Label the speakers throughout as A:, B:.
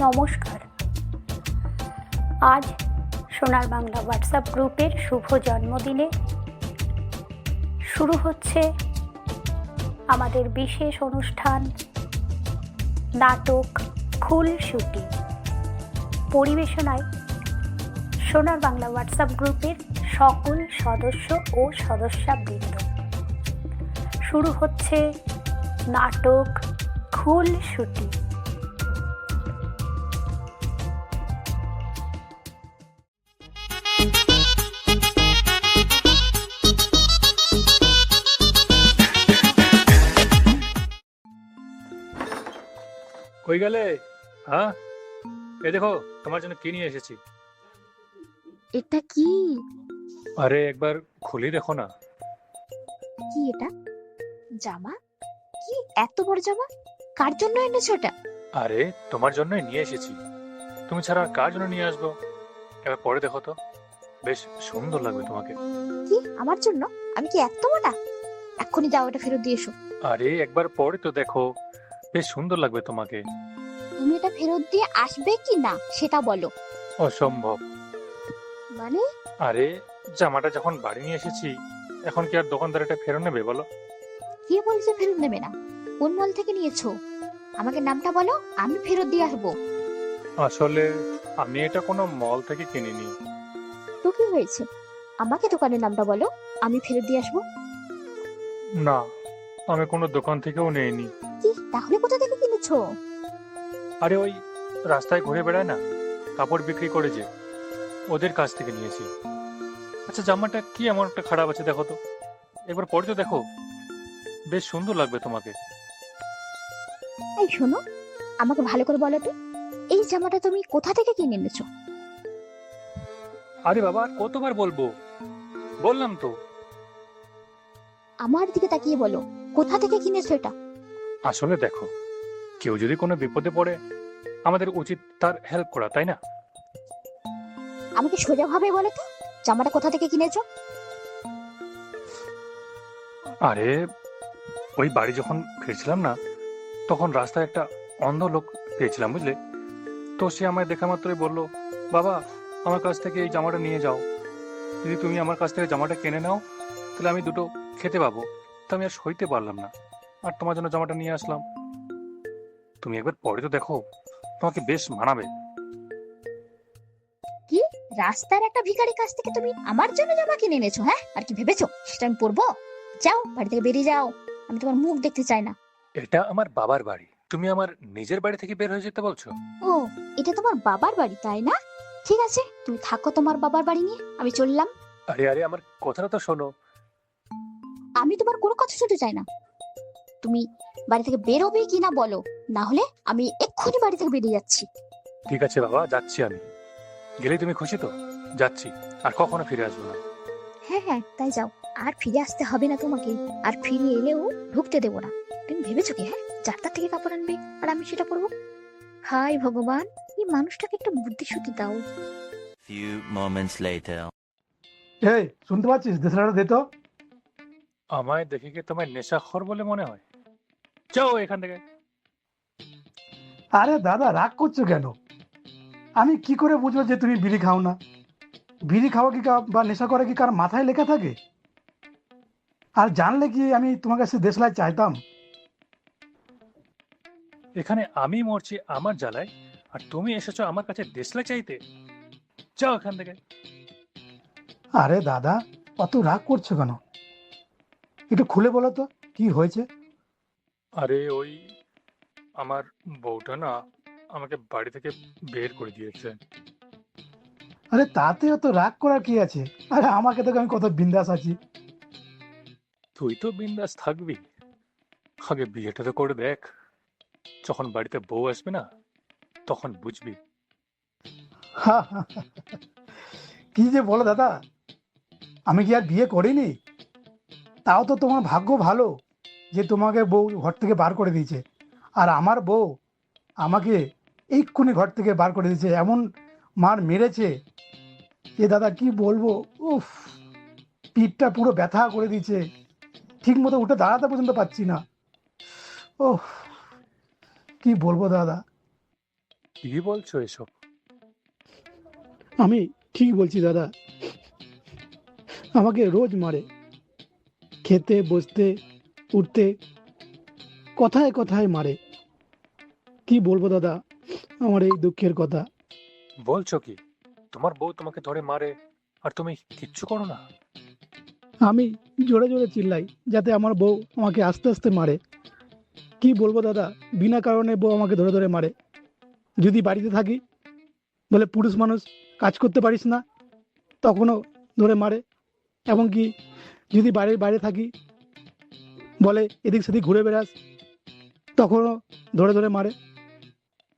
A: নমস্কার। আজ সোনার বাংলা হোয়াটসঅ্যাপ গ্রুপের শুভ জন্মদিনে শুরু হচ্ছে আমাদের বিশেষ অনুষ্ঠান নাটক খুলসুটি। পরিবেশনায় সোনার বাংলা হোয়াটসঅ্যাপ গ্রুপের সকল সদস্য ও সদস্যাবৃন্দ। শুরু হচ্ছে নাটক খুলসুটি।
B: কই গেলে? হ্যাঁ, এই দেখো তোমার জন্য কি নিয়ে এসেছি।
C: এটা কি?
B: আরে একবার খুলে দেখো না।
C: কি এটা? জামা? কি এত বড় জামা? কার জন্য এনেছো এটা?
B: আরে তোমার জন্যই নিয়ে এসেছি। তুমি ছাড়া আর কার জন্য নিয়ে আসবো? এবার পরে দেখো তো, বেশ সুন্দর লাগবে তোমাকে।
C: কি আমার জন্য? আমি কি এত মোটা? এক্ষুনি যাও, এটা ফেরত দিয়ে এসো।
B: আরে একবার পরে তো দেখো, বেশ সুন্দর লাগবে তোমাকে।
C: তুমি এটা ফেরত দিয়ে আসবে কি না সেটা বলো।
B: অসম্ভব।
C: মানে?
B: আরে জামাটা যখন বাড়ি নিয়ে এসেছি, এখন কি আর দোকানদার এটা ফেরত নেবে বলো?
C: কে বলছে ফেরত নেবে না? কোন মল থেকে নিয়েছো? আমাকে নামটা বলো, আমি ফেরত দিয়ে আসবো।
B: আসলে আমি এটা কোনো মল থেকে কিনিনি।
C: তো কি হয়েছে? আমাকে দোকানের নামটা বলো, আমি ফেরত দিয়ে আসবো।
B: না, আমি কোনো দোকান থেকেও নেইনি।
C: কি তাহলে কোথা থেকে কিনেছো?
B: আরে ওই রাস্তায় ঘুরে বেড়ায় না, কাপড় বিক্রি করে যে, ওদের কাছ থেকে নিয়েছি। আচ্ছা জামাটা কি এমন একটা খারাপ আছে দেখো তো, একবার পরে তো দেখো, বেশ সুন্দর লাগবে তোমাকে।
C: এই শোনো, আমাকে ভালো করে বলো তো, এই জামাটা তুমি কোথা থেকে কিনে এনেছো?
B: আরে বাবা আর কতবার বলবো, বললাম তো।
C: আমার দিকে তাকিয়ে বলো, কোথা থেকে কিনেছো এটা?
B: আসলে দেখো, কেউ যদি কোনো বিপদে পড়ে, আমাদের উচিত তার হেল্প করা, তাই না?
C: আমাকে সোজা ভাবে বলো তো, জামাটা কোথা থেকে কিনেছো?
B: আরে ওই বাড়ি যখন ফিরছিলাম না, তখন রাস্তায় একটা অন্ধ লোক পেয়েছিলাম বুঝলে। তো সে আমায় দেখা মাত্রই বললো, বাবা আমার কাছ থেকে এই জামাটা নিয়ে যাও, যদি তুমি আমার কাছ থেকে জামাটা কিনে নাও তাহলে আমি দুটো খেতে পাবো। তো আমি আর সইতে পারলাম না, আর তোমার জন্য জামাটা নিয়ে আসলাম। তুমি একবার পরে তো দেখো, তোমাকে বেশ মানাবে।
C: কি রাস্তার একটা ভিখারির কাছ থেকে তুমি আমার জন্য জামা কিনে এনেছো? হ্যাঁ, আর কি ভেবেছো সেটা আমি পরবো? যাও, বাড়ি থেকে বেরিয়ে যাও, আমি তোমার মুখ দেখতে চাই না।
B: এটা আমার বাবার বাড়ি, তুমি আমার নিজের বাড়ি থেকে বের হয়ে যেতে বলছো?
C: ও, এটা তোমার বাবার বাড়ি তাই না? ঠিক আছে, তুমি থাকো তোমার বাবার বাড়ি নিয়ে, আমি চললাম।
B: আরে আরে আমার কথাটা তো শোনো।
C: আমি তোমার কোনো কথা শুনতে চাই না। তুমি বাড়ি থেকে বেরোবে কি না বলো, না হলে আমি এক্ষুনি বাড়ি থেকে বেরিয়ে যাচ্ছি।
B: ঠিক আছে বাবা, যাচ্ছি আমি। গেলেই তুমি খুশি তো? যাচ্ছি, আর কখনো ফিরে আসবো না।
C: হ্যাঁ হ্যাঁ, তাই যাও। আর ফিরে আসতে হবে না তোমাকে, আর ফিরে এলেও ঢুকতে দেবো না। তুমি ভেবেছো কি হ্যাঁ যাত্রা থেকে কাপড় আনবে আর আমি সেটা পরবো? হায় ভগবান, এই মানুষটাকে একটা বুদ্ধি শুদ্ধি দাও।
D: Few moments later.
E: এই শুনতে পাচ্ছিস? দেশলাটা দে তো।
B: আমায় দেখে কি তোমার নেশাখোর বলে মনে হয়? যাও এখান থেকে।
E: আরে দাদা রাগ করছো কেন? আমি কি করে বুঝবো যে তুমি বিড়ি খাও না? বিড়ি খাওয়া কি বা নেশা করা কি কার মাথায় লেখা থাকে? আর জানলে কি আমি তোমার কাছে দেশলাই চাইতাম?
B: এখানে আমি মরছি আমার জ্বালায়, আর তুমি এসেছো আমার কাছে দেশলা চাইতে? যাও এখান থেকে।
E: আরে দাদা অত রাগ করছো কেন? একটু খুলে বলো তো কি হয়েছে?
B: আরে ওই আমার বউটা না আমাকে বাড়ি থেকে বের করে দিয়েছে।
E: আরে তাতে অত রাগ করার কি আছে? আরে আমাকে দেখো আমি কত বিন্দাস আছি।
B: তুই তো বিন্দাস থাকবি, আগে বিয়েটা তো করে দেখ, যখন বাড়িতে বউ আসবে না তখন বুঝবি।
E: হা, হা, হা, হা। কি যে বলো দাদা, আমি কি আর বিয়ে করিনি? তাও তো তোমার ভাগ্য ভালো যে তোমাকে বউ ঘর থেকে বার করে দিয়েছে। আর আমার বউ আমাকে এক্ষুনি ঘর থেকে বার করে দিয়েছে, এমন মার মেরেছে যে দাদা কি বলবো। উফ, পিঠটা পুরো ব্যথা করে দিয়েছে, ঠিক মতো উঠে দাঁড়াতে পর্যন্ত পাচ্ছি না। ওহ, কি বলবো দাদা।
B: কি বলছো এসব?
E: আমি ঠিক বলছি দাদা, আমাকে রোজ মারে, খেতে বসতে উঠতে কথায় কথায় মারে। কি বলবো দাদা আমার এই দুঃখের কথা।
B: বলছো কি, তোমার বউ তোমাকে ধরে মারে আর তুমি কিচ্ছু করো না?
E: আমি জোরে জোরে চিল্লাই যাতে আমার বউ আমাকে আস্তে আস্তে মারে। কি বলবো দাদা, বিনা কারণে বউ আমাকে ধরে ধরে মারে। যদি বাড়িতে থাকি বলে পুরুষ মানুষ কাজ করতে পারিস না, তখনও ধরে মারে। এমনকি যদি বাড়ির বাইরে থাকি বলে এদিক সেদিক ঘুরে বেড়াস, তখনও ধরে ধরে মারে।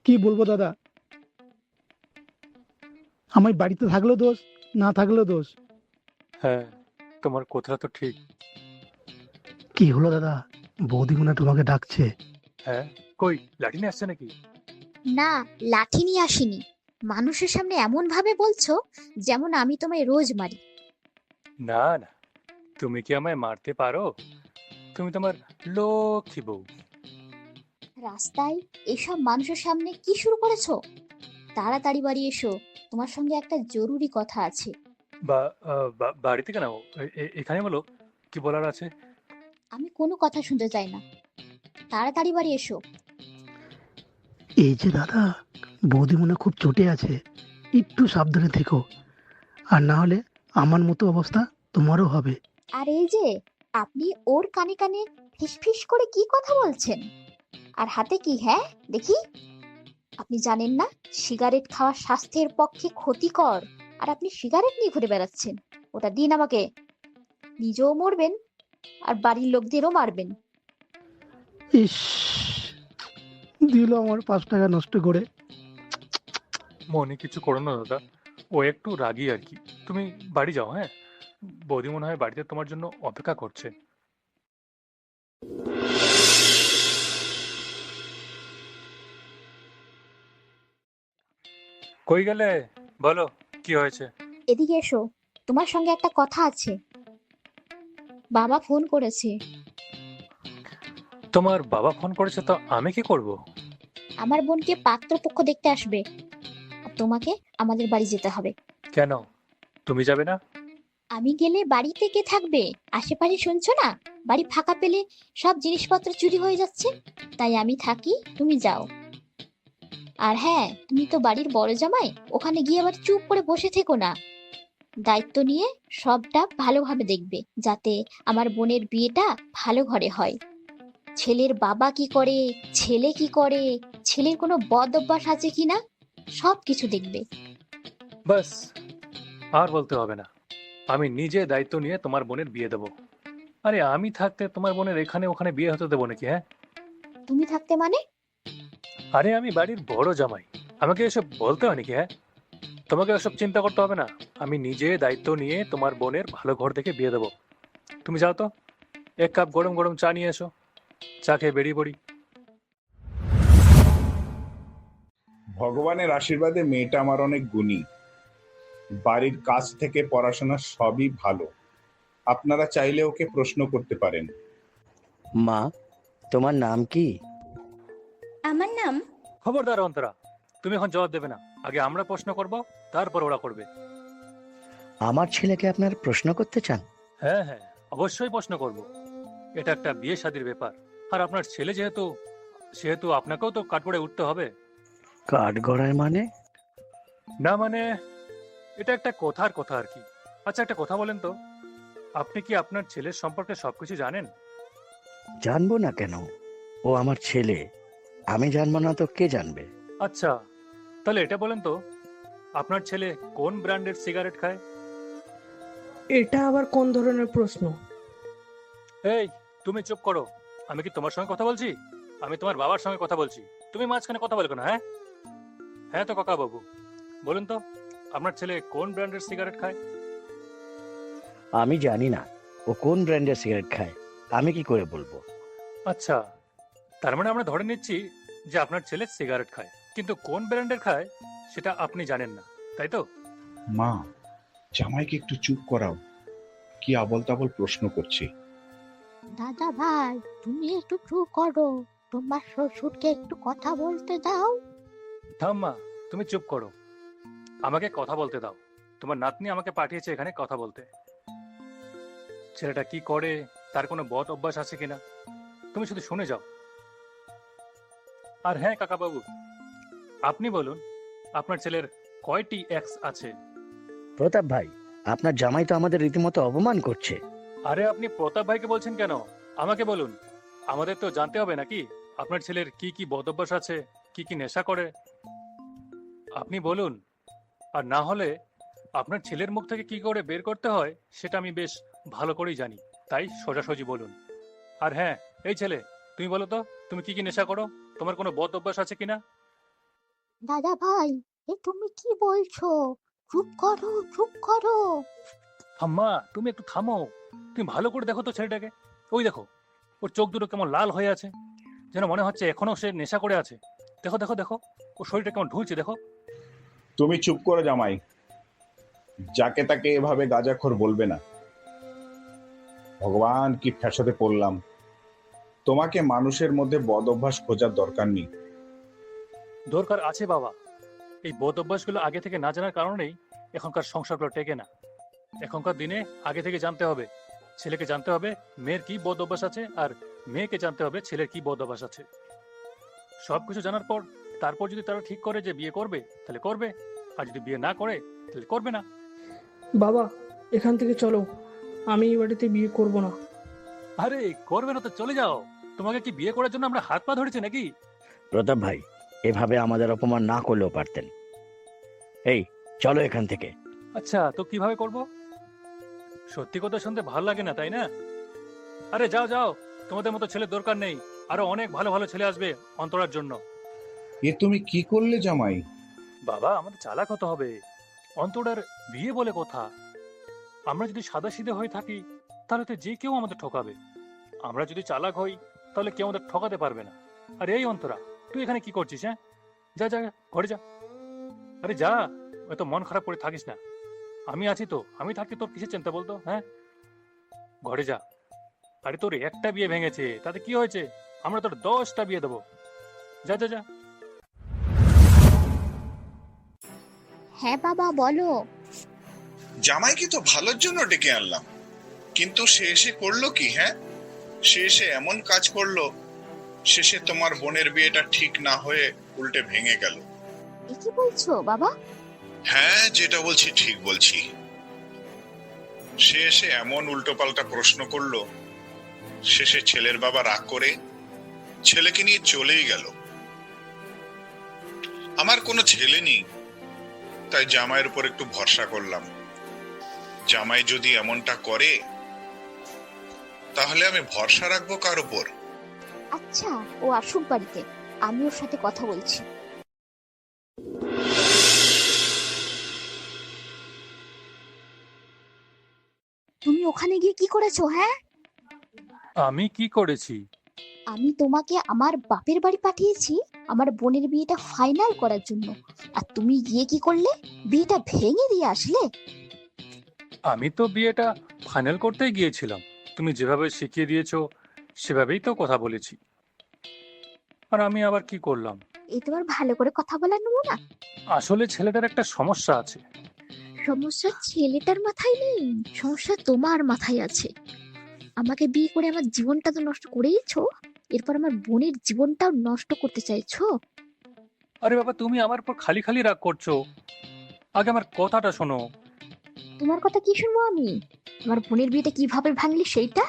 E: কি বলবো দাদা, আমার বাড়িতে থাকলেও দোষ, না থাকলেও দোষ।
B: হ্যাঁ, তোমার কথা তো ঠিক।
E: কি হলো দাদা, বৌদি মনে হয় তোমাকে ডাকছে।
B: হ্যাঁ, কই লাঠি নিয়ে আসছে নাকি?
C: না, লাঠি নিয়ে আসিনি। মানুষের সামনে এমন ভাবে বলছো যেমন আমি তোমায় রোজ মারি।
B: না না, তুমি কি আমায় মারতে পারো? তুমি তোমার লক্ষ্মী বউ।
C: রাস্তায় এসব মানুষের সামনে কি শুরু করেছো? তাড়াতাড়ি বাড়ি এসো, তোমার সঙ্গে একটা জরুরি কথা আছে।
B: বাড়িতে কেন? এখানে বলো, কি বলার আছে।
C: আমি কোনো কথা শুনতে চাই না, তাড়াতাড়ি বাড়ি এসো।
E: এই যে দাদা, বৌদি মনে হয় খুব চটে আছে, একটু সাবধানে থেকো, আর না হলে আমার মতো অবস্থা তোমারও হবে।
C: আর এই যে আপনি ওর কানে কানে ফিসফিস করে কি কথা বলছেন? আর হাতে কি? হ্যাঁ, দেখি। আপনি জানেন না সিগারেট খাওয়া স্বাস্থ্যের পক্ষে ক্ষতিকর, আর আপনি সিগারেট নিয়ে ঘুরে বেড়াচ্ছেন। ওটা দিন আমাকে, নিজেও মরবেন আর বাড়ির লোকদেরও মারবেন।
E: ইস, দিল আমার 5 টাকা নষ্ট করে।
B: মনে কিছু করো না দাদা, ও একটু রাগী আর কি। তুমি বাড়ি যাও। হ্যাঁ, বৌদি মনে হয় বাড়িতে তোমার জন্য অপেক্ষা করছে। কই গেলে? বলো, কি হয়েছে?
C: এদিকে এসো, তোমার সঙ্গে একটা কথা আছে। বাবা ফোন করেছে।
B: তোমার বাবা ফোন করেছে তো আমি কি করব?
C: আমার বোনকে পাত্রপক্ষ দেখতে আসবে, আর তোমাকে আমাদের বাড়ি যেতে হবে।
B: কেন, তুমি যাবে না?
C: আমি গেলে বাড়িতে কে থাকবে? আশেপাশে শুনছো না, বাড়ি ফাঁকা পেলে সব জিনিসপত্র চুরি হয়ে যাচ্ছে। তাই আমি থাকি, তুমি যাও। আর হ্যাঁ, তুমি তো বাড়ির বড় জামাই, ওখানে গিয়ে আবার চুপ করে বসে থেকো না। দায়িত্ব নিয়ে সবটা ভালোভাবে দেখবে, যাতে আমার বোনের বিয়েটা ভালো ঘরে হয়। ছেলের বাবা কি করে, ছেলে কি করে, ছেলের কোনো বদ অভ্যাস আছে কিনা, সব কিছু দেখবে।
B: বাস, আর বলতে হবে না। আমি নিজে দায়িত্ব নিয়ে তোমার বোনের বিয়ে দেবো। আরে আমি থাকতে তোমার বোনের এখানে ওখানে বিয়ে হতে দেবো নাকি? হ্যাঁ,
C: তুমি থাকতে মানে?
B: আরে আমি বাড়ির বড় জামাই, আমাকে এসব বলতে হয় নাকি? হ্যাঁ, তোমাকে এসব চিন্তা করতে হবে না। আমি নিজে দায়িত্ব নিয়ে তোমার বোনের ভালো ঘর দেখে বিয়ে দেবো। তুমি যাও তো, 1 কাপ গরম গরম চা নিয়ে এসো, চা খেয়ে বেরিয়ে পড়ি।
F: ভগবানের আশীর্বাদে মেয়েটা আমার অনেক গুণী, বাড়ির কাজ থেকে পড়াশোনা সবই ভালো। আপনারা চাইলে ওকে প্রশ্ন করতে পারেন।
G: মা, তোমার নাম কি?
H: আমার নাম
B: খবরদার অন্তরা, তুমি এখন জবাব দেবে না। আগে আমরা প্রশ্ন করব, তারপর ওরা করবে।
G: আমার ছেলেকে আপনার প্রশ্ন করতে চান?
B: হ্যাঁ হ্যাঁ, অবশ্যই প্রশ্ন করব। এটা একটা বিয়ে শাদীর ব্যাপার, আর আপনার ছেলে যেহেতু, সেহেতু আপনাকেও তো কাঠগড়ে উঠতে হবে।
G: কাঠ গড়ায় মানে?
B: না মানে, এটা একটা কথার কথা আর কি। আচ্ছা, একটা কথা বলেন তো, আপনি কি আপনার ছেলের সম্পর্কে সবকিছু জানেন?
G: জানবো না কেন? ও আমার ছেলে, আমি জানবো না তো কে জানবে?
B: আচ্ছা, তাহলে এটা বলেন তো, আপনার ছেলে কোন ব্র্যান্ডের সিগারেট খায়?
I: এটা আবার কোন ধরনের প্রশ্ন?
B: এই, তুমি চুপ করো। আমি কি তোমার সঙ্গে কথা বলছি? আমি তোমার বাবার সঙ্গে কথা বলছি। তুমি মাঝখানে কথা বলবে না। হ্যাঁ হ্যাঁ তো কাকা বাবু, বলুন তো, আপনার ছেলে কোন ব্র্যান্ডের সিগারেট খায়?
G: আমি জানি না ও কোন ব্র্যান্ডের সিগারেট খায়, আমি কি করে বলবো?
B: আচ্ছা, তার মানে আমরা ধরে নিচ্ছি যে আপনার ছেলে সিগারেট খায়, কিন্তু কোন ব্র্যান্ডের খায় সেটা আপনি জানেন না, তাই তো?
F: মা, জামাইকে একটু চুপ করাও, কি আবল তাবল প্রশ্ন করছে।
C: দাদা ভাই, তুমি একটু চুপ করো, তোমার শ্বশুরকে একটু কথা বলতে দাও।
B: ঠাম্মা, তুমি চুপ করো, আমাকে কথা বলতে দাও। তোমার নাতনি আমাকে পাঠিয়েছে এখানে কথা বলতে। ছেলেটা কি করে, তার কোনো বদ অভ্যাস আছে কিনা, তুমি শুধু শুনে যাও। আর হ্যাঁ কাকা বাবু, আপনি বলুন, আপনার ছেলের কয়টি এক্স আছে?
G: প্রতাপ ভাই, আপনার জামাই তো আমাদের রীতিমতো অপমান করছে।
B: আরে আপনি প্রতাপ ভাইকে বলছেন কেন? আমাকে বলুন, আমাদের তো জানতে হবে নাকি আপনার ছেলের কি কি বদ অভ্যাস আছে, কি কি নেশা করে। আপনি বলুন, আর না হলে আপনার ছেলের মুখ থেকে কি করে বের করতে হয় সেটা আমি বেশ ভালো করেই জানি, তাই সোজাসুজি বলুন। আর হ্যাঁ, এই ছেলে, তুমি বলো তো, তুমি কি কি নেশা করো, তোমার কোনো বদ অভ্যাস আছে কিনা?
C: দাদা ভাই, এ তুমি কি বলছো? চুপ করো, চুপ করো।
B: আম্মা, তুমি একটু থামো। তুমি ভালো করে দেখো তো ছেলেটাকে, ওই দেখো, ওর চোখ দুটো কেমন লাল হয়ে আছে, যেন মনে হচ্ছে এখনো সে নেশা করে আছে। দেখো দেখো দেখো, ওর শরীরটা কেমন ঢুলছে দেখো।
F: তুমি চুপ করো জামাই, যাকে তাকে এভাবে গাঁজাখোর বলবে না। ভগবান, কি ফ্যাসাদে পড়লাম। তোমাকে মানুষের মধ্যে বদ অভ্যাস খোঁজার দরকার নেই।
B: দরকার আছে বাবা, এই বদ অভ্যাসগুলো আগে থেকে না জানার কারণেই এখনকার সংসারগুলো টেকে না। এখনকার দিনে আগে থেকে জানতে হবে, ছেলেকে জানতে হবে মেয়ের কি বদ অভ্যাস আছে, আর মেয়েকে জানতে হবে ছেলের কি বদ অভ্যাস আছে। সবকিছু জানার পর তারপর যদি তারা ঠিক করে যে বিয়ে করবে তাহলে করবে, আর যদি বিয়ে না করে তাহলে করবে না।
I: বাবা, এখান থেকে চলো, আমি এই বাড়িতে বিয়ে করব না।
B: আরে করবে না তো চলে যাও, তোমাকে কি বিয়ে করার জন্য আমরা হাত পা ধরেছি নাকি?
G: প্রতাপ ভাই, এভাবে আমাদের অপমান না করলেও পারতেন। এই চলো এখান থেকে।
B: আচ্ছা, তো কিভাবে করব? সত্যি কথা শুনতে ভালো লাগে না, তাই না? আরে যাও যাও, তোমাদের মতো ছেলে দরকার নেই, আরো অনেক ভালো ভালো ছেলে আসবে অন্তরার জন্য।
F: এ তুমি কি করলে জামাই?
B: বাবা, আমাদের চালাক হতে হবে। অন্তরার বিয়ে বলে কথা, আমরা যদি সাদা সিধে হয়ে থাকি তাহলে তো যে কেউ আমাদের ঠকাবে। আমরা যদি চালাক হই তাহলে কেউ আমাদের ঠকাতে পারবে না। আর এই অন্তরা, তুই এখানে কি করছিস? হ্যাঁ, যা যা, ঘরে যা। আরে যা, এত মন খারাপ করে থাকিস না, আমি আছি তো, আমি থাকি, তোর কিসের চিন্তা বলতো? হ্যাঁ, ঘরে যা। আরে তোর একটা বিয়ে ভেঙেছে, তাতে কি হয়েছে? আমরা তোর 10টা বিয়ে দেবো। যা যা যা।
C: হ্যাঁ বাবা, বলো।
F: জামাইকে তো ভালোর জন্য ডেকে আনলাম, কিন্তু সে এসে করলো কি? হ্যাঁ, সে এসে এমন কাজ করলো, শেষে তোমার বোনের বিয়েটা ঠিক না হয়ে উল্টে ভেঙে গেল।
C: এ কি বলছো বাবা?
F: হ্যাঁ, যেটা বলছি ঠিক বলছি। সে এসে এমন উল্টোপাল্টা প্রশ্ন করলো, শেষে ছেলের বাবা রাগ করে ছেলেকে নিয়ে চলেই গেল। আমার কোনো ছেলে নেই, তাই জামাইয়ের উপর একটু ভরসা করলাম। জামাই যদি এমনটা করে তাহলে আমি ভরসা রাখবো কার উপর?
C: আচ্ছা, ও আসুক বাড়িতে, আমি ওর সাথে কথা বলছি। তুমি ওখানে গিয়ে কি করেছো? হ্যাঁ,
B: আমি কি করেছি?
C: আমি তোমাকে আমার বাপের বাড়ি পাঠিয়েছি আমার বোনের বিয়েটা ফাইনাল করার জন্য, আর তুমি গিয়ে কি করলে? বিয়েটা ভেঙে দিয়ে আসলে।
B: আমি তো বিয়েটা ফাইনাল করতেই গিয়েছিলাম, তুমি যেভাবে শিখিয়ে দিয়েছো সেভাবেই তো কথা বলেছি। আর আমি আবার কি করলাম?
C: এই তোমার ভালো করে কথা বলার নমুনা?
B: আসলে ছেলেটার একটা সমস্যা আছে।
C: সমস্যা ছেলেটার মাথায় নেই, সমস্যা তোমার মাথায় আছে। আমাকে বিয়ে করে আমার জীবনটা তো নষ্ট করেইছো, এরপর আমার বোনের জীবনটাও নষ্ট করতে চাইছো।
B: আরে বাবা, তুমি আমার উপর খালি খালি রাগ করছো, আগে আমার কথাটা শোনো।
C: তোমার কথা কি শুনবো আমি? আমার বোনের বিয়েটা কিভাবে ভাঙলি সেইটা?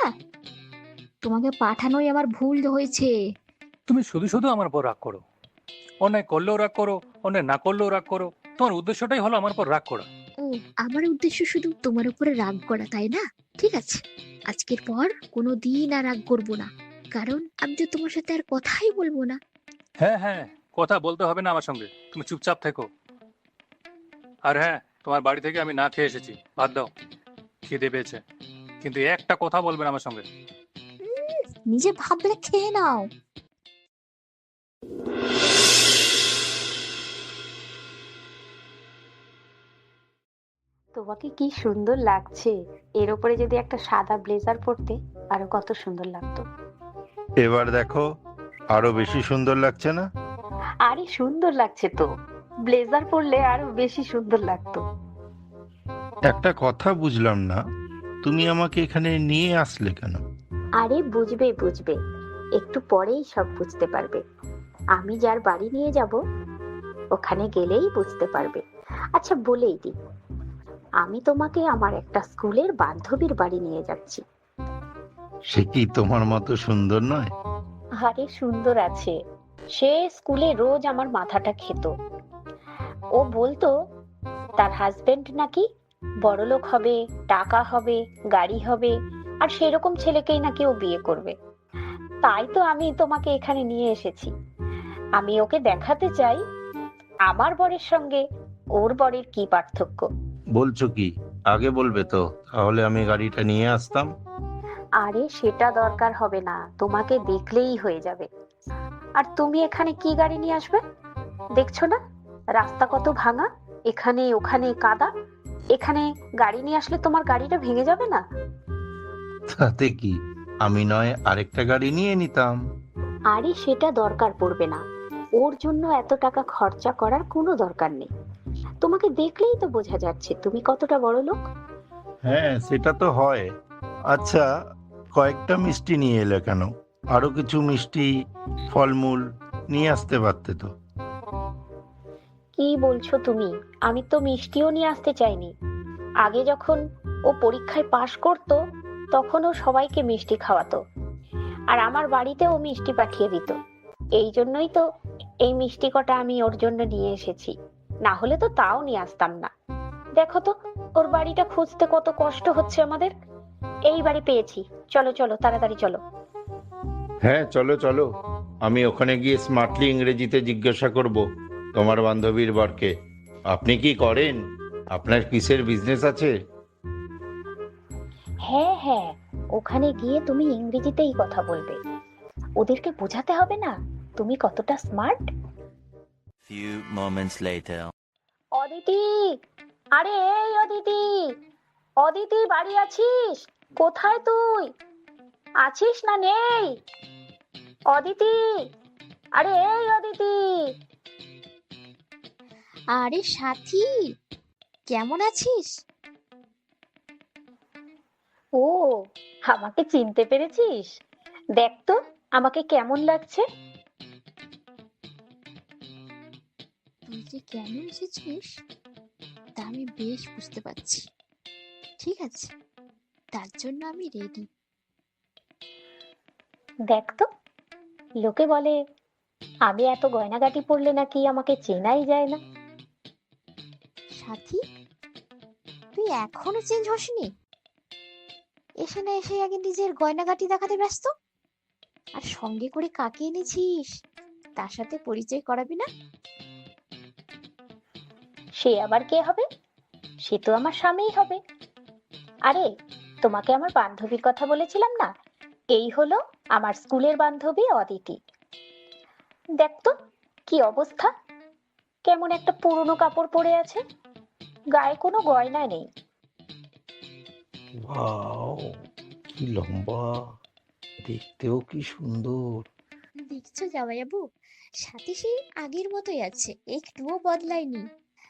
C: তোমাকে পাঠানোই আমার ভুল হয়েছে।
B: তুমি শুধু শুধু আমার উপর রাগ করো, অন্যায় করলেও রাগ করো, অন্যায় না করলেও রাগ করো। তোমার উদ্দেশ্যটাই হলো আমার উপর রাগ করা।
C: ও, আমার উদ্দেশ্য শুধু তোমার উপরে রাগ করা, তাই না? ঠিক আছে, আজকের পর কোনো দিন আর রাগ করবো না, কারণ আমি তো তোমার সাথে আর কথাই বলবো না।
B: হ্যাঁ হ্যাঁ, কথা বলতে হবে না আমার সঙ্গে, তুমি চুপচাপ থেকো। আর হ্যাঁ, তোমার বাড়ি থেকে আমি না খেয়ে এসেছি, ভাত দাও, খিদে পেয়েছে। কিন্তু একটা কথা বলবে না আমার সঙ্গে।
C: নিজে ভাবলে খেয়ে নাও।
A: তোমাকে কি সুন্দর লাগছে, এর উপরে যদি একটা সাদা ব্লেজার পরতে আরো কত সুন্দর লাগতো।
J: এবার দেখো, আরো বেশি সুন্দর লাগছে না?
A: আরে সুন্দর লাগছে তো, ব্লেজার পরলে আরো বেশি সুন্দর লাগতো।
J: একটা কথা বুঝলাম না, তুমি আমাকে এখানে নিয়ে আসলে কেন?
A: আরে বুঝবে বুঝবে, একটু পরেই সব বুঝতে পারবে। আমি যার বাড়ি নিয়ে যাব ওখানে গেলেই বুঝতে পারবে। আচ্ছা বলেই দিই, আমি তোমাকে আমার একটা স্কুলের বান্ধবীর বাড়ি নিয়ে যাচ্ছি।
J: সে কি তোমার মতো সুন্দর নয়?
A: আরে সুন্দর আছে, সে স্কুলে রোজ আমার মাথাটা খেত। ও বলতো তার হাজবেন্ড নাকি বড়লোক হবে, টাকা হবে, গাড়ি হবে, আর সেরকম ছেলেকেই নাকি ও বিয়ে করবে। তাই তো আমি তোমাকে এখানে নিয়ে এসেছি। আমি ওকে দেখাতে চাই আমার বরের সঙ্গে ওর বরের কি পার্থক্য।
J: বলছো কি? আগে বলবে তো, তাহলে আমি গাড়িটা নিয়ে আসতাম।
A: আরে সেটা দরকার হবে না, তোমাকে দেখলেই হয়ে যাবে। আর তুমি এখানে কি গাড়ি নিয়ে আসবে? দেখছো না রাস্তা কত ভাঙা, এখানে ওখানে কাদা। এখানে গাড়ি নিয়ে আসলে তোমার গাড়িটা ভেঙে যাবে না?
J: তাতে কি, আমি নয় আরেকটা গাড়ি নিয়ে নিতাম।
A: আরে সেটা দরকার পড়বে না, ওর জন্য এত টাকা খরচা করার কোনো দরকার নেই। তোমাকে দেখলেই তো বোঝা যাচ্ছে তুমি কতটা বড় লোক।
J: হ্যাঁ, সেটা তো হয়। আচ্ছা, কয়েকটা মিষ্টি নিয়ে এলে কেন? আরো কিছু মিষ্টি, ফলমূল নিয়ে আসতে পারতে তো।
A: কি বলছো তুমি? আমি তো মিষ্টিও নিয়ে আসতে চাইনি। আগে যখন ও পরীক্ষায় পাশ করতো তখন ও সবাইকে মিষ্টি খাওয়াতো, আর আমার বাড়িতে ও মিষ্টি পাঠিয়ে দিত। এই জন্যই তো এই মিষ্টি কটা আমি ওর জন্য নিয়ে এসেছি, না হলে তো তাও নিয়ে আসতাম না। দেখো তো ওর বাড়িটা খুঁজতে কত কষ্ট হচ্ছে আমাদের। এই বাড়ি পেয়েছি, চলো চলো তাড়াতাড়ি চলো।
J: হ্যাঁ, চলো চলো। আমি ওখানে গিয়ে স্মার্টলি ইংরেজিতে জিজ্ঞাসা করব তোমার বান্ধবীর বরকে, আপনি কি করেন, আপনার কিসের বিজনেস আছে।
A: হ্যাঁ হ্যাঁ, ওখানে গিয়ে তুমি ইংরেজিতেই কথা বলবে, ওদেরকে বোঝাতে হবে না তুমি কতটা smart.
D: Few moments later.
A: Aditi, আরে এই অদিতি, অদিতি বাড়ি আছিস? কোথায় তুই? আছিস না নেই? অদিতি, আরে এই অদিতি।
C: আরে সাথী, কেমন আছিস?
A: ও, আমাকে চিনতে পেরেছিস? দেখ তো আমাকে কেমন লাগছে।
C: তুই যে কেন এসেছিস তা আমি বেশ বুঝতে পারছি। ঠিক আছে, তার জন্য আমি রেডি।
A: দেখ তো, লোকে বলে আমি এত গয়নাগাটি পরলে নাকি আমাকে চেনাই যায় না।
C: সাথী, তুই এখনো চেঞ্জ হসনি? এসে না এসে আগে নিজের গয়নাগাটি দেখাতে ব্যস্ত, আর সঙ্গে করে কাকে এনেছিস তার সাথে পরিচয় করাবি না?
A: সে আবার কে হবে? সে তো আমার স্বামীই হবে। আরে তোমাকে আমার বান্ধবীর কথা বলেছিলাম না, এই হলো আমার স্কুলের বান্ধবী অদিতি। দেখ তো কি অবস্থা, কেমন একটা পুরনো কাপড় পরে আছে, গায়ে কোনো গয়না নেই।
J: ওয়াও, কি লম্বা, দেখতেও কি সুন্দর।
C: দেখছো জামাইবাবু, সাথে সেই আগের মতোই আছে, একটুও বদলায়নি।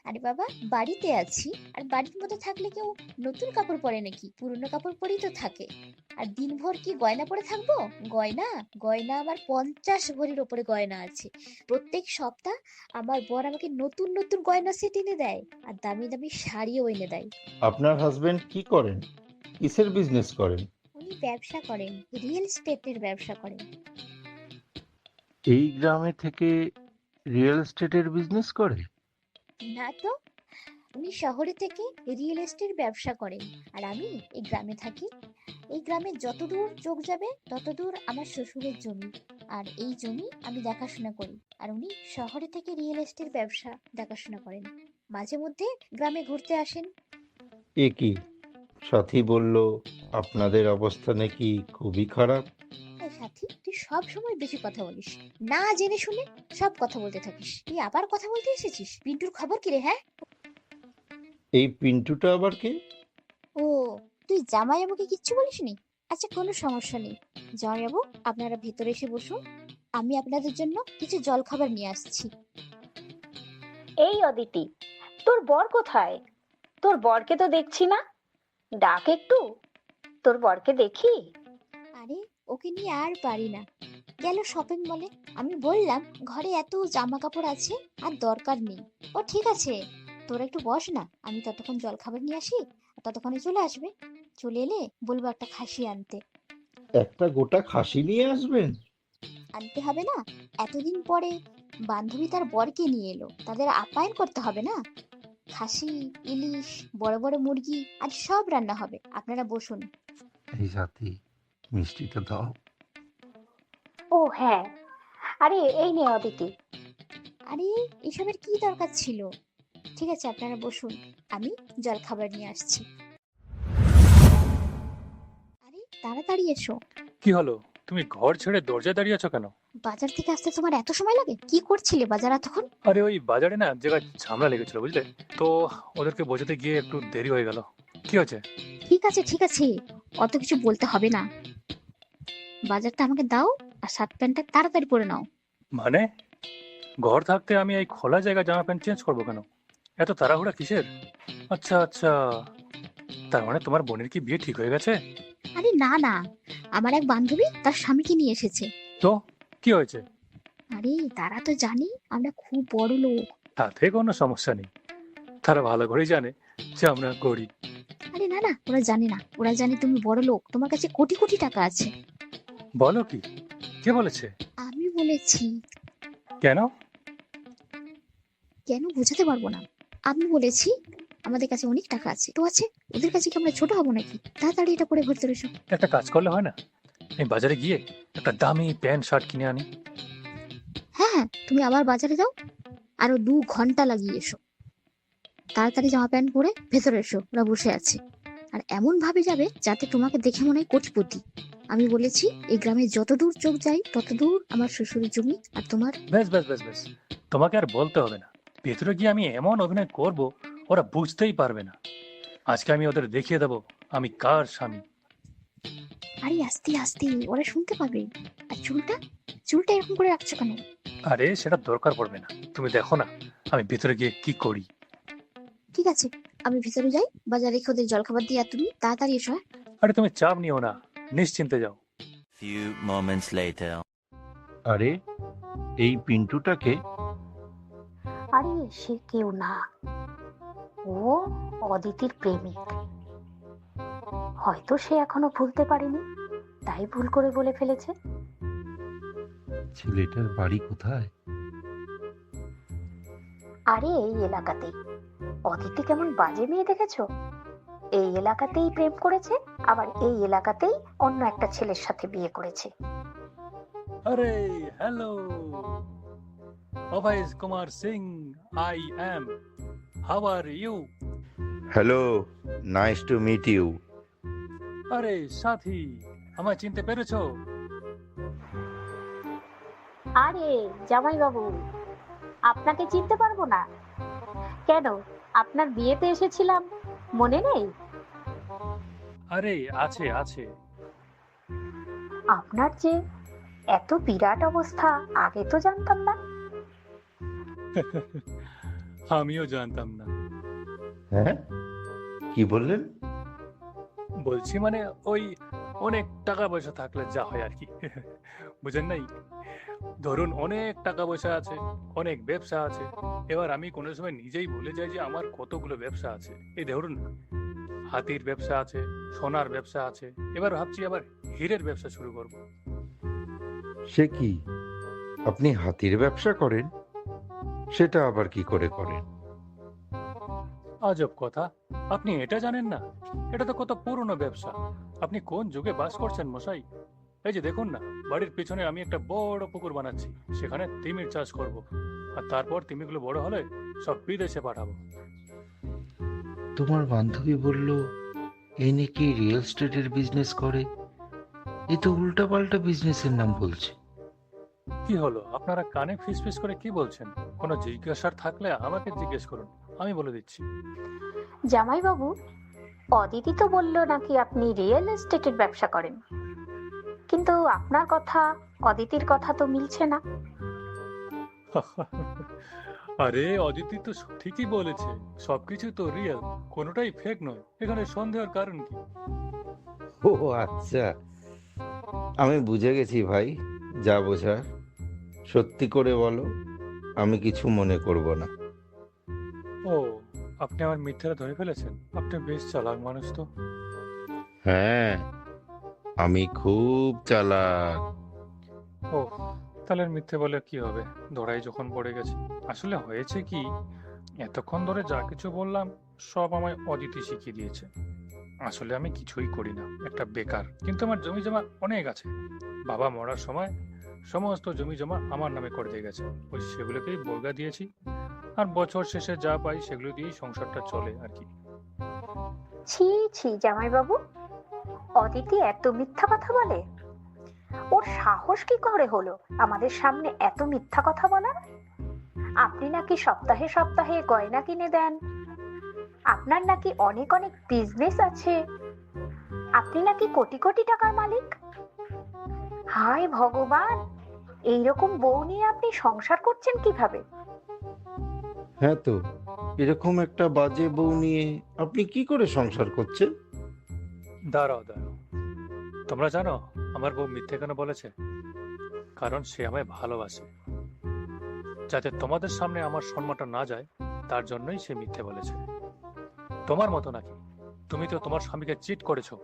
C: আরে বাবা, বাড়িতে আছি, আর বাড়ির মধ্যে থাকলে কেউ নতুন কাপড় পরে নাকি? পুরনো কাপড় পরেই তো থাকে। আর দিনভর কি গয়না পরে থাকবো? গয়না গয়না আমার 50 ভরির ওপরে গয়না আছে। প্রত্যেক সপ্তাহ আমার বর আমাকে নতুন নতুন গয়না সেট এনে দেয়, আর দামি দামি শাড়িও এনে দেয়।
J: আপনার হাজবেন্ড কি করেন, কিসের বিজনেস করেন?
C: উনি ব্যবসা করেন, রিয়েল এস্টেটের ব্যবসা করেন।
J: এই গ্রামে থেকে রিয়েল এস্টেটের বিজনেস করে?
C: না তো, উনি শহরে থেকে রিয়েল এস্টেট ব্যবসা করেন, আর আমি এই গ্রামে থাকি। এই গ্রামে যতদূর চোখ যাবে ততদূর আমার শ্বশুরের জমি, আর এই জমি আমি দেখাশোনা করি। আর উনি শহরে থেকে রিয়েল এস্টেট ব্যবসা দেখাশোনা করেন, মাঝে মধ্যে গ্রামে ঘুরতে আসেন।
J: এ কি, সাথী বলল আপনাদের অবস্থা নাকি খুবই খারাপ।
C: এই সাথী, তুই সব সময় বেশি কথা বলিস, না জেনে শুনে সব কথা বলতে থাকিস। তুই আবার কথা বলতে এসেছিস? পিন্টুর খবর কি রে? হ্যাঁ,
J: এই পিন্টুটা আবার কে?
C: ও, তুই জামাইবাবুকে কিচ্ছু বলিসনি? আচ্ছা, কোনো সমস্যা নেই জামাইবাবু, আপনারা ভেতরে এসে বসুন। আমি আপনাদের জন্য কিছু জলখাবার নিয়ে আসছি।
A: এই অদিতি, তোর বর কোথায়? তোর বরকে তো দেখছি না। ডাক একটু, তোর বরকে দেখি।
C: আরে ওকে নিয়ে আর পারি না, গেল শপিং মলে। আমি বললাম ঘরে এত জামা কাপড় আছে, আর দরকার নেই। ও ঠিক আছে, তোরা একটু বস না, আমি ততক্ষণ জলখাবার নিয়ে আসি, আর ততক্ষণে চলে আসবে। চলে এলে বলবো একটা খাসি আনতে।
J: একটা গোটা খাসি নিয়ে আসবেন?
C: আনতে হবে না? এতদিন পরে বান্ধবী তার বরকে নিয়ে এলো, তাদের আপ্যায়ন করতে হবে না? খাসি, ইলিশ, বড় বড় মুরগি আর সব রান্না হবে। আপনারা বসুন।
J: এই সাথী, মিষ্টিটা দাও।
A: ও হ্যাঁ, আরে এই নে অদিতি।
C: আরে এসবের কি দরকার ছিল? ঠিক আছে, আপনারা বসুন, আমি জলখাবার নিয়ে আসছি। আরে তাড়াতাড়ি এসো।
B: কি হলো, তুমি ঘর ছেড়ে দরজায় দাঁড়িয়ে আছো কেন?
C: বাজার থেকে আসতে তোমার এত সময় লাগে? কি করছিলে বাজার এতক্ষণ?
B: আরে ওই বাজারে না এক জায়গায় ঝামেলা লেগেছিল বুঝলে, তো ওদেরকে বোঝাতে গিয়ে একটু দেরি হয়ে গেল। কি হয়েছে?
C: ঠিক আছে ঠিক আছে, অত কিছু বলতে হবে না। বাজারটা আমাকে দাও, আর শার্ট প্যান্টটা তাড়াতাড়ি পরে নাও।
B: মানে ঘর থাকতে আমি এই খোলা জায়গায় জামা প্যান্ট চেঞ্জ করবো কেন? এত তাড়াহুড়া কিসের? আচ্ছা আচ্ছা, তার মানে তোমার বোনের কি বিয়ে ঠিক হয়ে গেছে?
C: আরে না না, আমার এক বান্ধবী তার স্বামীকে নিয়ে এসেছে।
B: তো কি হয়েছে?
C: আরে তারা তো জানি আমরা খুব বড় লোক।
B: তাতে কোনো সমস্যা নেই, তারা ভালো করেই জানে যে আমরা গরিব।
C: আরে না না, ওরা জানে না, ওরা জানে তুমি বড় লোক, তোমার কাছে কোটি কোটি টাকা আছে।
B: বলো কি? কে বলেছে?
C: আমি বলেছি।
B: কেন?
C: কেন বোঝাতে পারবো না? আমি বলেছি আমাদের কাছে অনেক টাকা আছে। তো আছে, ওদের কাছে কি আমরা ছোট হবো নাকি? তাড়াতাড়ি এটা পরে ভেতরে এসো।
B: একটা কাজ করলে হয় না, আমি বাজারে গিয়ে একটা দামি প্যান্ট শার্ট কিনে আনি।
C: হ্যাঁ হ্যাঁ, তুমি আবার বাজারে যাও, আরো 2 ঘন্টা লাগিয়ে এসো। তাড়াতাড়ি জামা প্যান্ট পরে ভেতরে এসো, ওরা বসে আছে। আর এমন ভাবে যাবে যাতে তোমাকে দেখে মনে হয় কোটিপতি। আমি বলেছি এই গ্রামে যতদূর চোখ যায় ততদূর আমার শ্বশুরের জমি, আর তোমার।
B: বেশ বেশ বেশ বেশ, তোমাকে আর বলতে হবে না। ভেতরে গিয়ে আমি এমন অভিনয় করব ওরা বুঝতেই পারবে না। আজকে আমি ওদের দেখিয়ে দেবো আমি কার স্বামী।
C: আরে আস্তে আস্তে, ওরা শুনতে পাবে। আর চুলটা চুলটা এরকম করে রাখছো কেন?
B: আরে সেটা দরকার পড়বে না, তুমি দেখো না আমি ভেতরে গিয়ে কি করি।
C: ঠিক আছে, আমি ভিতরে যাই, বাজারে রেখে ওদের জলখাবার দিয়ে, আর তুমি তাড়াতাড়ি এসো। হ্যাঁ?
B: আরে তুমি চাপ নিও না, নিশ্চিন্তে যাও।
D: Few moments later.
J: আরে এই পিন্টুটাকে?
A: আরে সে কেউ না, ও অদিতির প্রেমিক। হয়তো সে এখনো ভুলতে পারেনি, তাই ভুল করে বলে ফেলেছে।
J: ছেলেটার বাড়ি কোথায়?
A: আরে এই এলাকাতেই। অদিতি কেমন বাজে মেয়ে দেখেছো? এই এলাকাতেই প্রেম করেছে, আবার এই এলাকাতেই অন্য একটা ছেলের সাথে বিয়ে করেছে।
B: আরে hello, Abhay Kumar Singh I am, how are you?
J: Hello, nice to meet you.
B: আরে সাথী, আমায় চিনতে পেরেছো?
A: আরে জামাই বাবু, আপনাকে চিনতে পারবো না কেন? আপনার বিয়েতে এসেছিলাম, মনে নেই?
B: আরে আছে আছে।
A: আপনার যে এত বিরাট অবস্থা, আগে তো জানতাম না।
B: আমিও জানতাম না।
J: হ্যাঁ, কি বললেন?
B: বলছি মানে ওই অনেক টাকা পয়সা থাকলে যা হয় আর কি, বুঝেন নাই? ধরুন অনেক টাকা পয়সা আছে, অনেক ব্যবসা আছে, এবার আমি কোনো সময় নিজেই ভুলে যাই যে আমার কতগুলো ব্যবসা আছে। এই ধরুন হাতির ব্যবসা আছে, সোনার ব্যবসা আছে, এবার ভাবছি আবার হীরের ব্যবসা শুরু করব।
J: সে কি, আপনি হাতির ব্যবসা করেন? সেটা আবার কি করে করেন?
B: আজব কথা, আপনি এটা জানেন না? এটা তো কত পুরনো ব্যবসা। আপনি কোন যুগে বাস করছেন মশাই? এই যে দেখুন না, বাড়ির পিছনে আমি একটা বড় পুকুর বানাচ্ছি, সেখানে তিমির চাষ করব, আর তারপর তিমিগুলো বড় হলে সব বিদেশে পাঠাবো।
J: তোমার বান্ধবী বলল এই নাকি রিয়েল এস্টেটের বিজনেস করে। এ তো উল্টাপাল্টা বিজনেসের নাম বলছে।
B: কি হলো, আপনারা কানে ফিস ফিস করে কি বলছেন? কোনো জিজ্ঞাসার থাকলে আমাকে জিজ্ঞেস করুন, আমি বলে দিচ্ছি।
A: জামাই বাবু, অদিতি তো বললো নাকি আপনি রিয়েল এস্টেটের ব্যবসা করেন। কিন্তু আপনার কথা অদিতির কথা তো মিলছে না।
B: আরে অদিতি তো ঠিকই বলেছে, সবকিছু তো রিয়েল, কোনোটাই ফেক নয়। এখানে সন্দেহের কারণ কি?
J: ও আচ্ছা, আমি বুঝে গেছি ভাই, যা বোঝার সত্যি করে বলো, আমি কিছু মনে করব না।
B: ও, আপনি আমার মিথ্যাটা ধরে ফেলেছেন? আপনি বেশ চালাক মানুষ তো।
J: হ্যাঁ, আমি খুব চালাক।
B: ও, তাহলে আর মিথ্যে বলে কি হবে, ধরাই যখন পড়ে গেছে। আসলে হয়েছে কি, এতক্ষণ ধরে যা কিছু বললাম সব আমায় অদিতি শিখিয়ে দিয়েছে। আসলে আমি কিছুই করি না, একটা বেকার। কিন্তু আমার জমি জমা অনেক আছে। বাবা মরার সময় সমস্ত জমি জমা আমার নামে করে দিয়ে গেছে। ওই সেগুলোকেই বর্গা দিয়েছি, আর বছর শেষে যা পাই সেগুলো দিয়েই সংসারটা চলে আর কি।
A: ছি ছি জামাইবাবু, অদিতি এত মিথ্যা কথা বলে? ওর সাহস কি করে হলো আমাদের সামনে এত মিথ্যা কথা বলার? আপনি নাকি সপ্তাহে সপ্তাহে গয়না কিনে দেন, আপনার নাকি অনেক অনেক বিজনেস আছে, আপনি নাকি কোটি কোটি টাকার মালিক। হায় ভগবান, এইরকম বউ নিয়ে আপনি সংসার করছেন কিভাবে?
J: হ্যাঁ তো, এরকম একটা বাজে বউ নিয়ে আপনি কি করে সংসার করছেন?
B: দাঁড়াও দাঁড়াও, তোমরা জানো আমার বউ মিথ্যে কেন বলেছে? কারণ সে আমায় ভালোবাসে। যাতে তোমাদের সামনে আমার সম্মানটা না যায়, তার জন্যই সে মিথ্যে বলেছে। তোমার মতো নাকি? তুমি তো তোমার স্বামীকে চিট করেছো।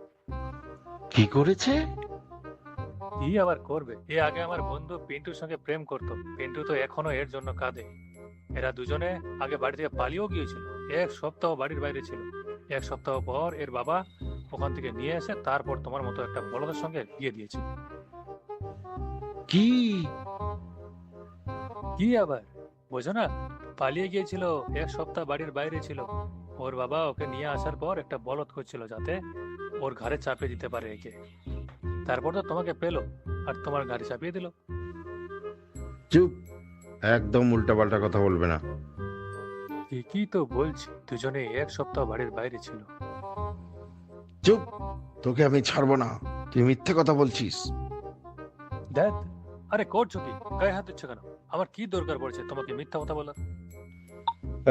J: কি করেছে?
B: কি আবার করবে? এ আগে আমার বন্ধু পিন্টুর সঙ্গে প্রেম করতো। পিন্টু তো এখনো এর জন্য কাঁদে। এরা দুজনে আগে বাড়ি থেকে পালিয়েও গিয়েছিল। 1 সপ্তাহ বাড়ির বাইরে ছিল। 1 সপ্তাহ পর এর বাবা ওখান থেকে নিয়ে এসে তারপর তোমার মতো একটা বলদের সঙ্গে বিয়ে দিয়েছে।
J: কি?
B: কি আবার বোঝো না? পালিয়ে গিয়েছিল, 1 সপ্তাহ বাড়ির বাইরে ছিল। ওর বাবা ওকে নিয়ে আসার পর একটা বলদ করছিল যাতে ওর ঘাড়ে চাপিয়ে দিতে পারে একে। তারপর তো তোমাকে পেলো আর তোমার ঘাড়ে চাপিয়ে দিল।
J: চুপ, একদম উল্টাপাল্টা কথা বলবে না।
B: ঠিকই তো বলছি, দুজনে 1 সপ্তাহ বাড়ির বাইরে ছিল।
J: চুপ, তোকে আমি ছাড়বো না, তুই মিথ্যে কথা বলছিস।
B: দেখ, আরে করছো কি? গায়ে হাত দিচ্ছ কেন? আমার কি দরকার পড়েছে তোমাকে মিথ্যা কথা বলার?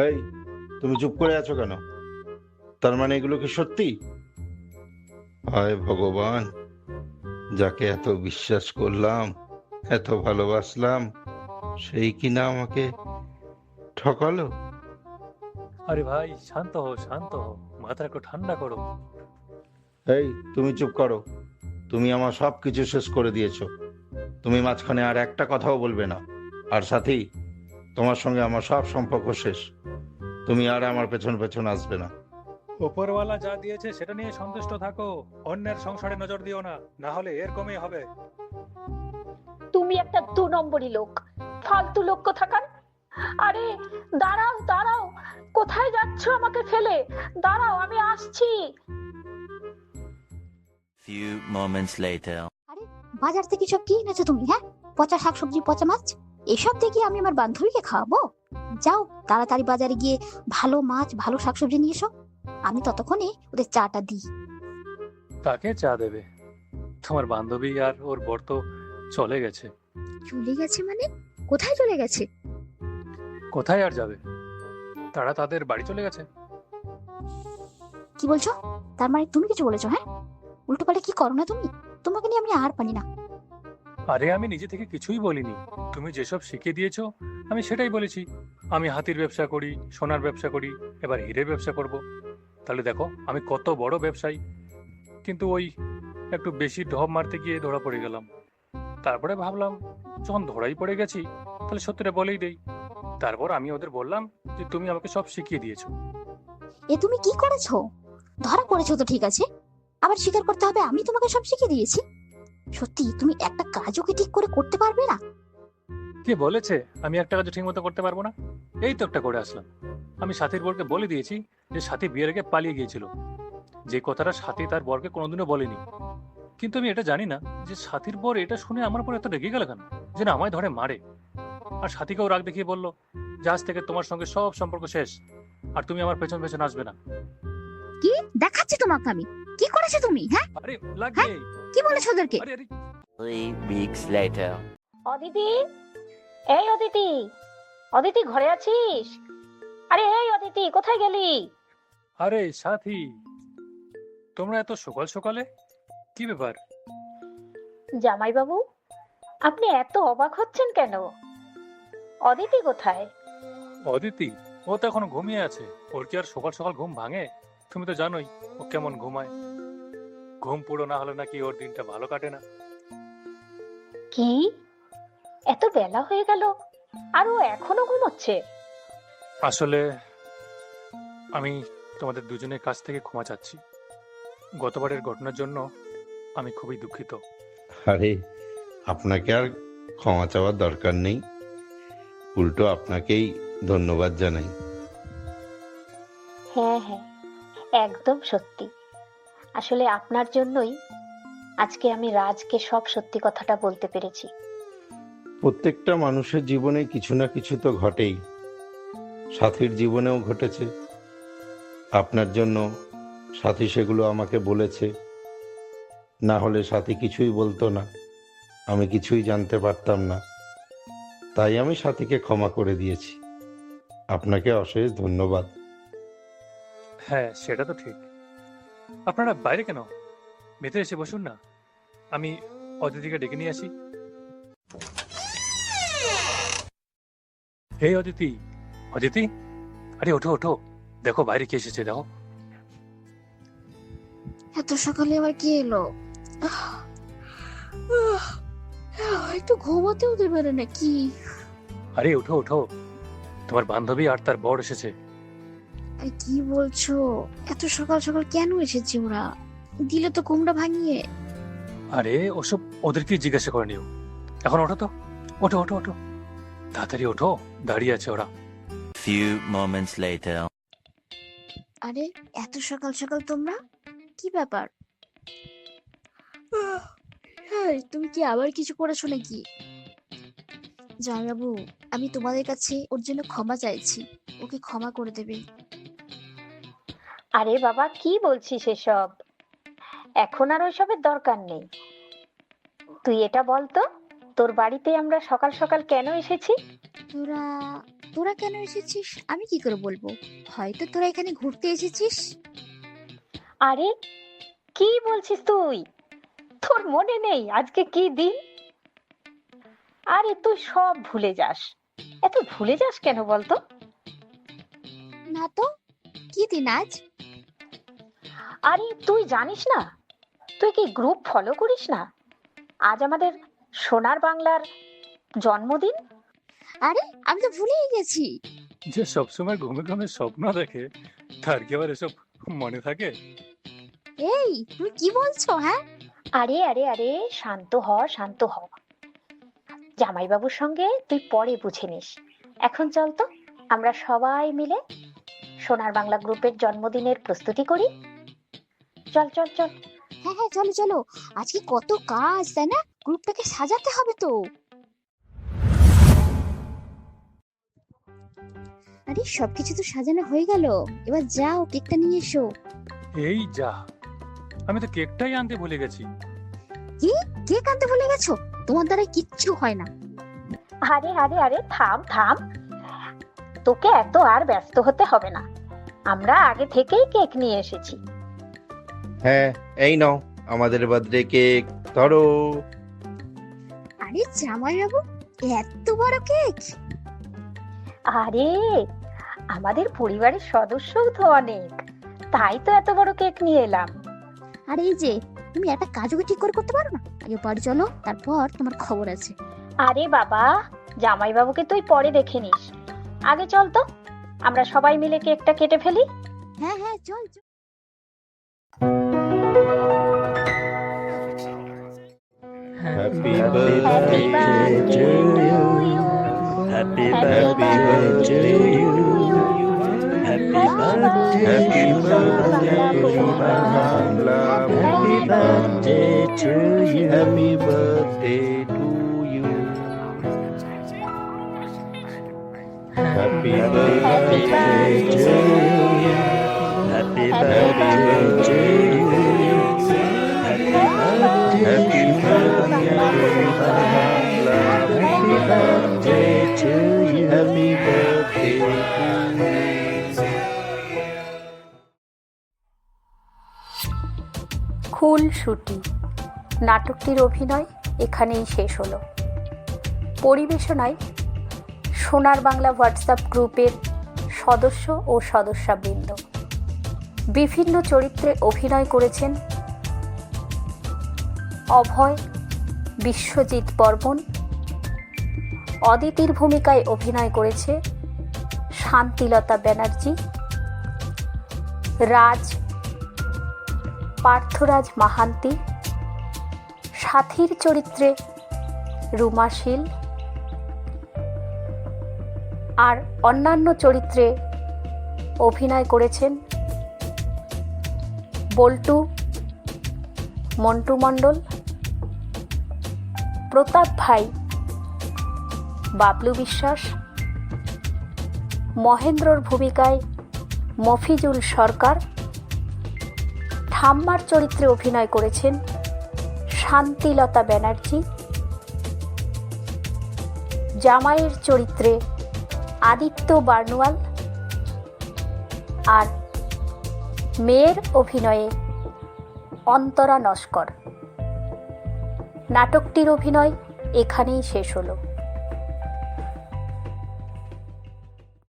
J: এই, তুমি চুপ করে আছো কেন? তার মানে এগুলো কি সত্যি? হায় ভগবান, যাকে এত বিশ্বাস করলাম, এত ভালোবাসলাম, সেই কিনা আমাকে ঠকালো।
B: আরে ভাই, শান্ত হও শান্ত হও, মাথা একটু ঠান্ডা করো।
J: এই, তুমি চুপ করো। তুমি আমার সব কিছু শেষ করে দিয়েছো। তুমি মাঝখানে আর একটা কথাও বলবে না। আর সাথী, তোমার সঙ্গে আমার সব সম্পর্ক শেষ। তুমি আর আমার পেছন পেছন আসবে না।
B: উপরওয়ালা যা দিয়েছে সেটা নিয়ে সন্তুষ্ট থাকো, অন্যের সংসারে নজর দিও না, না হলে এরকমই হবে।
A: তুমি একটা 2 নম্বরী লোক, ফালতু লোক কোথাকার। আরে দাঁড়াও দাঁড়াও, কোথায় যাচ্ছ আমাকে ফেলে? দাঁড়াও, আমি আসছি।
D: Few moments later.
C: আরে বাজার থেকে সব কি এনেছো তুমি? হ্যাঁ, পচা শাকসবজি, পচা মাছ, এসব দেখি আমি আমার বান্ধবীকে খাওয়াবো? যাও তাড়াতাড়ি বাজারে গিয়ে ভালো মাছ, ভালো শাকসবজি নিয়ে এসো। আমি ততক্ষণে ওদের চাটা দিই।
B: তাকে চা দেবে? তোমার বান্ধবী আর ওর বর তো চলে গেছে।
C: চলে গেছে মানে? কোথায় চলে গেছে?
B: কোথায় আর যাবে, তারা তাদের বাড়ি চলে গেছে।
C: কি বলছো? তার মানে তুমি কিছু বলেছো? হ্যাঁ, উল্টো পাল্টা কি করো না তুমি? তোমাকে নিয়ে আমি আর পারি না।
B: আরে আমি নিজে থেকে কিছুই বলিনি, তুমি যেসব শিখিয়ে দিয়েছো আমি সেটাই বলেছি। আমি হাতির ব্যবসা করি, সোনার ব্যবসা করি, এবার হীরের ব্যবসা করব। তাহলে দেখো আমি কত বড় ব্যবসায়ী। কিন্তু ওই একটু বেশি ঢপ মারতে গিয়ে ধরা পড়ে গেলাম। তারপরে ভাবলাম যখন ধরাই পড়ে গেছি তাহলে সত্যিটা বলেই দেই। তারপর আমি ওদের বললাম যে তুমি আমাকে সব শিখিয়ে দিয়েছো।
C: এ তুমি কি করেছো? ধরা পড়েছো তো ঠিক আছে, আবার স্বীকার করতে হবে আমি তোমাকে সব শিখিয়ে দিয়েছি? সত্যি তুমি একটা কাজও কি ঠিক করে করতে পারবে না?
B: কে বলেছে আমি একটা কাজ ঠিক মতো করতে পারবো না? এই তো একটা করে আসলাম। আমি সাথীর বরকে বলে দিয়েছি যে সাথী বিয়ের আগে পালিয়ে গিয়েছিল, যে কথাটা সাথী তার বরকে কোনোদিনও বলেনি। কিন্তু আমি এটা জানি না যে সাথীর বর এটা শুনে আমার পর এত রেগে গেল কেন, যে না আমায় ধরে মারে। আর সাথীকেও রাগ দেখিয়ে বললো যে আজ থেকে তোমার সঙ্গে সব সম্পর্ক শেষ, আর তুমি আমার পেছন পেছন আসবে না।
C: কি দেখাচ্ছি তোমাকে আমি? কি করেছো তুমি? হ্যাঁ,
B: আরে লাগবে।
C: কি বলেছো ওদেরকে?
B: আরে আরে
D: 3 weeks later.
A: অদিতি, এই অদিতি, অদিতি ঘরে আছিস? আরে এই অদিতি, কোথায় গেলি?
B: আরে সাথী, তোমরা এত সকাল সকালে, কি ব্যাপার?
A: জামাইবাবু, আপনি এত অবাক হচ্ছেন কেন? অদিতি কোথায়?
B: অদিতি, ও তো এখন ঘুমিয়ে আছে। ওর কি আর সকাল সকাল ঘুম ভাঙে? তুমি তো জানোই ও কেমন ঘুমায়। ঘুম পুরো না হলে নাকি ওর দিনটা ভালো কাটে না।
A: কি, এত বেলা হয়ে গেল আর ও এখনো ঘুমোচ্ছে?
B: আসলে আমি তোমাদের দুজনের কাছ থেকে ক্ষমা চাচ্ছি। গতবারের ঘটনার জন্য আমি খুবই দুঃখিত।
J: আরে, আপনাকে আর ক্ষমা চাওয়ার দরকার নেই, উল্টো আপনাকেই ধন্যবাদ জানাই।
A: হ্যাঁ হ্যাঁ, একদম সত্যি। আসলে আপনার জন্যই আজকে আমি রাজকে সব সত্যি কথাটা বলতে পেরেছি।
J: প্রত্যেকটা মানুষের জীবনে কিছু না কিছু তো ঘটেই, সাথীর জীবনেও ঘটেছে। আপনার জন্য সাথী সেগুলো আমাকে বলেছে, না হলে সাথী কিছুই বলতো না, আমি কিছুই জানতে পারতাম না। তাই আমি সাথীকে ক্ষমা করে দিয়েছি। আপনাকে অশেষ ধন্যবাদ।
B: হ্যাঁ, সেটা তো ঠিক। আপনারা বাইরে কেন? ভেতরে এসে বসুন না, আমি অদিতিকে ডেকে নিয়ে আসি। হে অদিতি, অদিতি, আরে ওঠো ওঠো, দেখো বাইরে কে এসেছে, দেখো।
C: এত সকালে আবার কি এলো? একটু ঘুমাতেও দেবে না নাকি?
B: আরে ওঠো ওঠো, তোমার বান্ধবী আর তার বর এসেছে।
C: আরে কি বলছো? এত সকাল সকাল কেন এসেছে ওরা? দিলে তো কুমড়া ভাঙিয়ে।
B: আরে ওসব ওদেরকে জিজ্ঞাসা করে নিও। এখন ওঠো তো, ওঠো ওঠো ওঠো, তাড়াতাড়ি ওঠো, দাঁড়িয়ে আছে ওরা।
D: Few moments later.
C: আরে এত সকাল সকাল তোমরা, কি ব্যাপার? হ্যাঁ, তুমি কি আবার কিছু করেছো নাকি? জামাইবাবু, আমি তোমাদের কাছে ওর জন্য ক্ষমা চাইছি, ওকে ক্ষমা করে দেবে।
A: আরে বাবা, কি বলছিস এসব? এখন আর ওইসবের দরকার নেই। তুই এটা বলতো, তোর বাড়িতে আমরা সকাল সকাল কেন এসেছি?
C: তোরা তোরা কেন এসেছিস আমি কি করে বলবো? হয়তো তোরা এখানে ঘুরতে এসেছিস।
A: আরে কি বলছিস তুই? তোর মনে নেই আজকে কি দিন? আরে তুই সব ভুলে যাস। এত ভুলে যাস কেন বলতো?
C: না তো, কি দিন আজ?
A: আরে তুই জানিস না? তুই কি গ্রুপ ফলো করিস না? আজ আমাদের সোনার বাংলার জন্মদিন।
C: আরে আমি তো ভুলেই গেছি।
B: যে সবসময় ঘুমে ঘুমে স্বপ্ন দেখে, তার কি আবার এসব মনে থাকে?
C: এই তুমি কি বলছো? হ্যাঁ,
A: আরে আরে আরে, শান্ত হ শান্ত হ। জামাইবাবুর সঙ্গে তুই পরে বুঝে নিস। এখন চল তো, আমরা সবাই মিলে সোনার বাংলা গ্রুপের জন্মদিনের প্রস্তুতি করি। চল চল চল।
C: হ্যাঁ হ্যাঁ, চলো চলো, আজকে কত কাজ, তাই না? গ্রুপটাকে সাজাতে হবে তো। আরে সবকিছু তো সাজানো হয়ে গেল, এবার যাও কেকটা নিয়ে এসো।
B: এই যা, আমি তো কেকটাই আনতে ভুলে গেছি।
C: কি, কেক আনতে ভুলে গেছো? তোমার দ্বারা কিচ্ছু হয় না।
A: আরে আরে আরে, থাম থাম, তোকে এত আর ব্যস্ত হতে হবে না। আমরা আগে থেকেই কেক নিয়ে এসেছি।
J: হ্যাঁ, এই নাও আমাদের বার্থডে কেক, ধরো।
C: আরে জামাইবাবু, এত বড় কেক!
A: আরে আমাদের পরিবারের সদস্যও তো অনেক, তাই তো এত বড় কেক নিয়ে এলাম।
C: আর এই যে, তুমি একটা কাজও ঠিক করে করতে পারো না? আগে বাড়ি চলো, তারপর তোমার খবর আছে।
A: আরে বাবা, জামাইবাবুকে তুই পরে দেখে নিস, আগে চল তো, আমরা সবাই মিলে কেকটা কেটে ফেলি।
C: হ্যাঁ হ্যাঁ, চল চল।
J: Happy
A: Happy birthday to you.
D: Happy
A: Happy birthday to you.
D: Happy birthday.
J: Happy birthday
A: Happy birthday
D: to you.
J: Happy birthday to you. Happy
A: Happy birthday to you.
D: Happy
A: Happy birthday to you.
D: Happy birthday.
J: Happy birthday.
D: Happy birthday to you. Happy birthday to you.
A: খুলসুটি নাটকটির অভিনয় এখানেই শেষ হলো। পরিবেশনায় সোনার Bangla WhatsApp গ্রুপের সদস্য ও সদস্যবৃন্দ। বিভিন্ন চরিত্রে অভিনয় করেছেন অভয়, বিশ্বজিৎ বর্মন। অদিতির ভূমিকায় অভিনয় করেছে শান্তিলতা ব্যানার্জি, রাজ, পার্থরাজ মাহান্তি। সাথীর চরিত্রে রুমা শীল আর অন্যান্য চরিত্রে অভিনয় করেছেন বল্টু, মন্টু মণ্ডল, প্রতাপ ভাই, বাবলু বিশ্বাস। মহেন্দ্রর ভূমিকায় মফিজুল সরকার। ঠাম্মার চরিত্রে অভিনয় করেছেন শান্তিলতা ব্যানার্জি। জামাইয়ের চরিত্রে আদিত্য বার্নওয়াল আর মেয়ের অভিনয়ে অন্তরা নস্কর। নাটকটির অভিনয় এখানেই শেষ হলো।